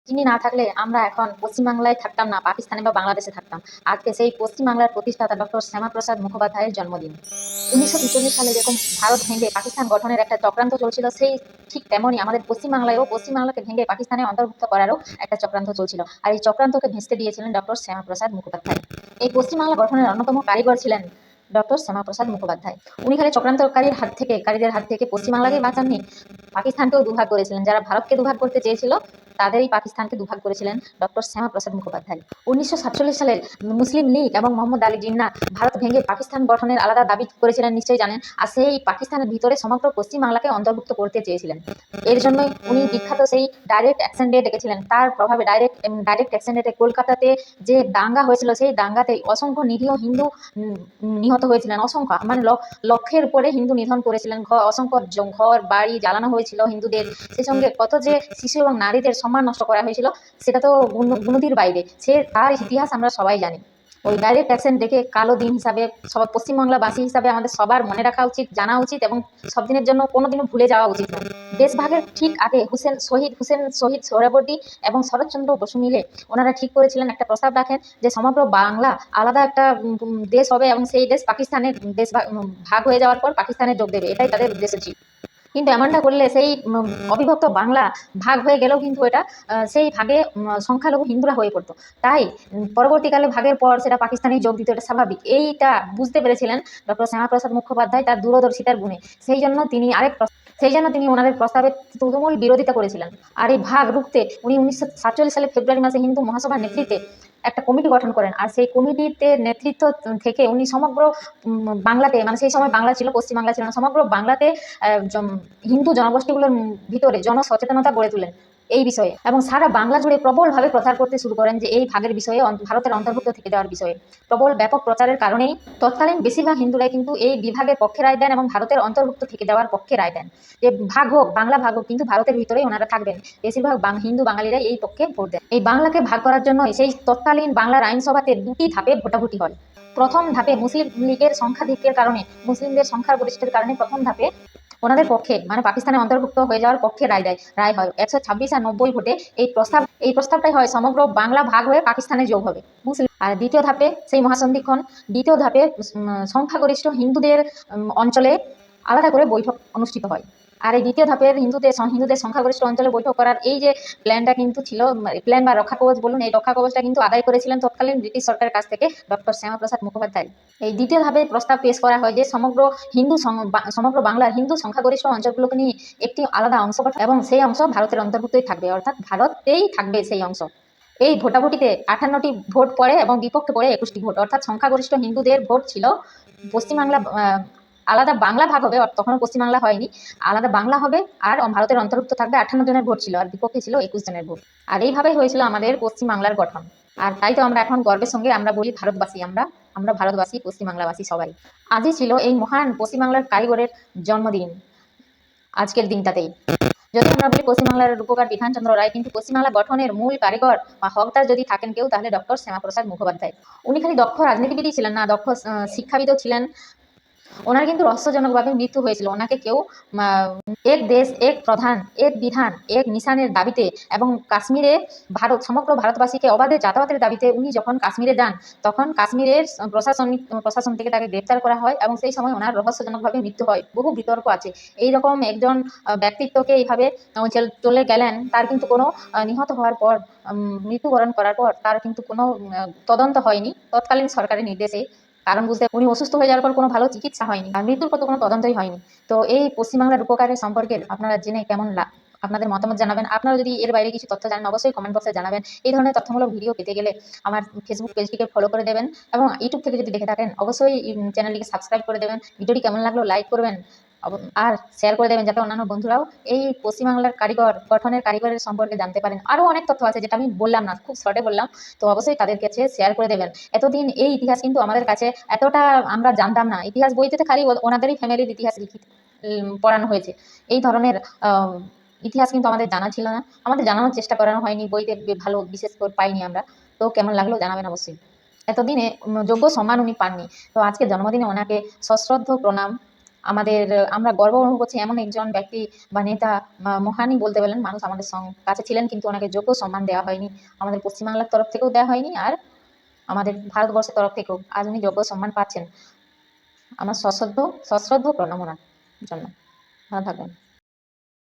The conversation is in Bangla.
তিনি না থাকলে আমরা এখন পশ্চিমবাংলায় থাকতাম না, পাকিস্তানে বা বাংলাদেশে থাকতাম। আজকে সেই পশ্চিমবাংলার প্রতিষ্ঠাতা ডক্টর শ্যামাপ্রসাদ মুখোপাধ্যায়ের জন্মদিন। 1946 সালে যেরকম ভারত ভেঙে পাকিস্তান গঠনের একটা চক্রান্ত চলছিল, সেই ঠিক তেমনই আমাদের পশ্চিমবাংলায়ও পশ্চিমবাংলাকে ভেঙে পাকিস্তানে অন্তর্ভুক্ত করারও একটা চক্রান্ত চলছিল। আর এই চক্রান্তকে ভেস্তে দিয়েছিলেন ডক্টর শ্যামাপ্রসাদ মুখোপাধ্যায়। এই পশ্চিমবাংলা গঠনের অন্যতম কারিগর ছিলেন ডক্টর শ্যামাপ্রসাদ মুখোপাধ্যায়। উনি খালি কারীদের হাত থেকে পশ্চিমবাংলাকে বাঁচাননি, পাকিস্তানকেও দুভাগ করেছিলেন। যারা ভারতকে দুভাগ করতে চেয়েছিল তাদেরই পাকিস্তানকে দুভাগ করেছিলেন ডক্টর শ্যামাপ্রসাদ মুখোপাধ্যায়। 1947 সালের মুসলিম লীগ এবং মোহাম্মদ আলী জিন্নাহ ভারত ভেঙে পাকিস্তান গঠনের আলাদা দাবি করেছিলেন, নিশ্চয়ই জানেন। আর সেই পাকিস্তানের ভিতরে সমগ্র পশ্চিমবাংলাকে অন্তর্ভুক্ত করতে চেয়েছিলেন। এর জন্যই উনি বিখ্যাত সেই ডাইরেক্ট অ্যাকশন ডে ডেকেছিলেন। তার প্রভাবে ডাইরেক্ট অ্যাকশন ডে কলকাতাতে যে দাঙ্গা হয়েছিল, সেই দাঙ্গাতে অসংখ্য নিরীহ হিন্দু নিহত হয়েছিলেন। অসংখ্য মানে লক্ষের উপরে হিন্দু নিধন করেছিলেন। অসংখ্য ঘর বাড়ি জ্বালানো হয়েছিল হিন্দুদের। সেই সঙ্গে কত যে শিশু এবং নারীদের সম্মান নষ্ট করা হয়েছিল, সেটা তো গুণতির বাইরে। তার ইতিহাস আমরা সবাই জানি। ওই ডাইরেক্ট অ্যাকশন দেখে কালো দিন হিসাবে সবার পশ্চিমবাংলাবাসী হিসাবে আমাদের সবার মনে রাখা উচিত, জানা উচিত, এবং সব দিনের জন্য কোনোদিনও ভুলে যাওয়া উচিত নয়। দেশভাগের ঠিক আগে শহীদ সোহরাবর্দী এবং শরৎচন্দ্র বসু মিলে ওনারা ঠিক করেছিলেন, একটা প্রস্তাব রাখেন যে সমগ্র বাংলা আলাদা একটা দেশ হবে এবং সেই দেশ পাকিস্তানের ভাগ হয়ে যাওয়ার পর পাকিস্তানে যোগ দেবে। এটাই তাদের উদ্দেশ্য ছিল। কিন্তু এমনটা করলে সেই অবিভক্ত বাংলা ভাগ হয়ে গেলেও কিন্তু এটা সেই ভাগে সংখ্যালঘু হিন্দুরা হয়ে পড়তো। তাই পরবর্তীকালে ভাগের পর সেটা পাকিস্তানে যোগ দিত, এটা স্বাভাবিক। এইটা বুঝতে পেরেছিলেন ডক্টর শ্যামাপ্রসাদ মুখোপাধ্যায় তার দূরদর্শিতার গুণে। সেই জন্য তিনি ওনাদের প্রস্তাবে তুমুল বিরোধিতা করেছিলেন। আর এই ভাগ রুখতে উনি 1947 সালে ফেব্রুয়ারি মাসে হিন্দু মহাসভার নেতৃত্বে একটা কমিটি গঠন করেন। আর সেই কমিটিতে নেতৃত্ব থেকে উনি সমগ্র বাংলাতে, মানে সেই সময় বাংলা ছিল, পশ্চিমবাংলা ছিল না, সমগ্র বাংলাতে হিন্দু জনগোষ্ঠীগুলোর ভিতরে জনসচেতনতা গড়ে তোলেন এই বিষয়ে, এবং সারা বাংলা জুড়ে প্রবলভাবে প্রচার করতে শুরু করেন যে এই ভাগের বিষয়ে, ভারতের অন্তর্ভুক্ত থেকে যাওয়ার বিষয়ে। প্রবল ব্যাপক প্রচারের কারণেই তৎকালীন বেশিরভাগ হিন্দুরাই কিন্তু এই বিভাগের পক্ষে রায় দেন এবং ভারতের অন্তর্ভুক্ত থেকে যাওয়ার পক্ষে রায় দেন, যে ভাগ হোক, বাংলা ভাগ হোক, কিন্তু ভারতের ভিতরেই ওনারা থাকবেন। বেশিরভাগ হিন্দু বাঙালিরাই এই পক্ষে ভোট দেন। এই বাংলাকে ভাগ করার জন্য সেই তৎকালীন বাংলার আইনসভাতে দুটি ধাপে ভোটাভুটি হয়। প্রথম ধাপে মুসলিম লীগের সংখ্যাধিক্যের কারণে, মুসলিমদের সংখ্যার গরিষ্ঠের কারণে প্রথম ধাপে ওনাদের পক্ষে, মানে পাকিস্তানে অন্তর্ভুক্ত হয়ে যাওয়ার পক্ষে রায় হয় 126 আর 90 ভোটে। এই প্রস্তাবটাই হয় সমগ্র বাংলা ভাগ হয়ে পাকিস্তানে যোগ হবে মুসলিম। আর দ্বিতীয় ধাপে সেই মহাসন্ধিক্ষণ, দ্বিতীয় ধাপে সংখ্যাগরিষ্ঠ হিন্দুদের অঞ্চলে আলাদা করে বৈঠক অনুষ্ঠিত হয়। আর এই দ্বিতীয় ধাপের হিন্দুদের সংখ্যাগরিষ্ঠ অঞ্চলে বৈঠক করার এই যে প্ল্যানটা কিন্তু ছিল, প্ল্যান বা রক্ষা কবচ বলুন, এই রক্ষা কবচটা কিন্তু আদায় করেছিলেন তৎকালীন ব্রিটিশ সরকারের কাছ থেকে ডক্টর শ্যামাপ্রসাদ মুখোপাধ্যায়। এই দ্বিতীয় ধাপে প্রস্তাব পেশ করা হয় যে সমগ্র বাংলার হিন্দু সংখ্যাগরিষ্ঠ অঞ্চলগুলোকে নিয়ে একটি আলাদা অংশ গঠন, এবং সেই অংশ ভারতের অন্তর্ভুক্তই থাকবে, অর্থাৎ ভারতেই থাকবে সেই অংশ। এই ভোটাভুটিতে 58টি ভোট পড়ে এবং বিপক্ষে পড়ে 21টি ভোট, অর্থাৎ সংখ্যাগরিষ্ঠ হিন্দুদের ভোট ছিল পশ্চিমবাংলা আলাদা বাংলা ভাগ হবে, তখনও পশ্চিমবাংলা হয়নি, আলাদা বাংলা হবে আর ভারতের অন্তর্ভুক্ত থাকবে। 58 জনের ভোট ছিল আর বিপক্ষে ছিল 21 জনের ভোট। আর এইভাবেই হয়েছিল আমাদের পশ্চিমবাংলার গঠন। আর তাই তো আমরা এখন গর্বের সঙ্গে আমরা বলি ভারতবাসী, আমরা ভারতবাসী, পশ্চিমবাংলাবাসী সবাই। আজই ছিল এই মহান পশ্চিমবাংলার কারিগরের জন্মদিন, আজকের দিনটাতেই। যদি আমরা বলি পশ্চিমবাংলার রূপকার বিধানচন্দ্র রায়, কিন্তু পশ্চিমবাংলা গঠনের মূল কারিগর বা হকদার যদি থাকেন কেউ, তাহলে ডক্টর শ্যামাপ্রসাদ মুখোপাধ্যায়। উনি খালি দক্ষ রাজনীতিবিদই ছিলেন না, দক্ষ শিক্ষাবিদও ছিলেন। ওনার কিন্তু রহস্যজনকভাবে মৃত্যু হয়েছিল। ওনাকে কেউ এক দেশ এক প্রধান এক বিধান এক নিশানের দাবিতে এবং কাশ্মীরে সমগ্র ভারতবাসীকে অবাধে যাতায়াতের দাবিতে উনি যখন কাশ্মীরে যান, তখন কাশ্মীরের প্রশাসন থেকে তাকে গ্রেপ্তার করা হয় এবং সেই সময় ওনার রহস্যজনকভাবে মৃত্যু হয়। বহু বিতর্ক আছে এইরকম একজন ব্যক্তিত্বকে এইভাবে চলে গেলেন, তার কিন্তু কোনো নিহত হওয়ার পর, মৃত্যুবরণ করার পর তার কিন্তু কোনো তদন্ত হয়নি তৎকালীন সরকারের নির্দেশে। কারণ বুঝতে, উনি অসুস্থ হয়ে যাওয়ার পর কোনো ভালো চিকিৎসা হয়নি আর মৃত্যুর পর কোনো তদন্তই হয়নি। তো এই পশ্চিমবাংলার উপকারের সম্পর্কে আপনারা জেনে কেমন আপনাদের মতামত জানাবেন। আপনারা যদি এর বাইরে কিছু তথ্য জানেন, অবশ্যই কমেন্ট বক্সে জানাবেন। এই ধরনের তথ্যমূলক ভিডিও পেতে গেলে আমার ফেসবুক পেজটিকে ফলো করে দেবেন, এবং ইউটিউব থেকে যদি দেখে থাকেন অবশ্যই চ্যানেলটিকে সাবস্ক্রাইব করে দেবেন। ভিডিওটি কেমন লাগলো লাইক করবেন আর শেয়ার করে দেবেন, যাতে অন্যান্য বন্ধুরাও এই পশ্চিমবাংলার গঠনের কারিগরের সম্পর্কে জানতে পারেন। আরও অনেক তথ্য আছে যেটা আমি বললাম না, খুব শর্টে বললাম, তো অবশ্যই তাদের কাছে শেয়ার করে দেবেন। এতদিন এই ইতিহাস কিন্তু আমাদের কাছে এতটা আমরা জানতাম না। ইতিহাস বইতে খালি ওনাদেরই ফ্যামিলির ইতিহাস পড়ানো হয়েছে। এই ধরনের ইতিহাস কিন্তু আমাদের জানা ছিল না, আমাদের জানানোর চেষ্টা করানো হয়নি, বইতে ভালো বিশেষ করে পাইনি আমরা। তো কেমন লাগলো জানাবেন অবশ্যই। এতদিনে যোগ্য সম্মান উনি পাননি, তো আজকে জন্মদিনে ওনাকে সশ্রদ্ধ প্রণাম আমাদের আমরা গর্ব অনুভব করছি এমন একজন ব্যক্তি বা নেতা বা মহানই বলতে পারেন মানুষ আমাদের কাছে ছিলেন, কিন্তু ওনাকে যোগ্য সম্মান দেওয়া হয়নি। আমাদের পশ্চিমবাংলার তরফ থেকেও দেওয়া হয়নি, আর আমাদের ভারতবর্ষের তরফ থেকেও আজ উনি যোগ্য সম্মান পাচ্ছেন। আমার সশ্রদ্ধ প্রণাম ওনার জন্য। ভালো থাকবেন।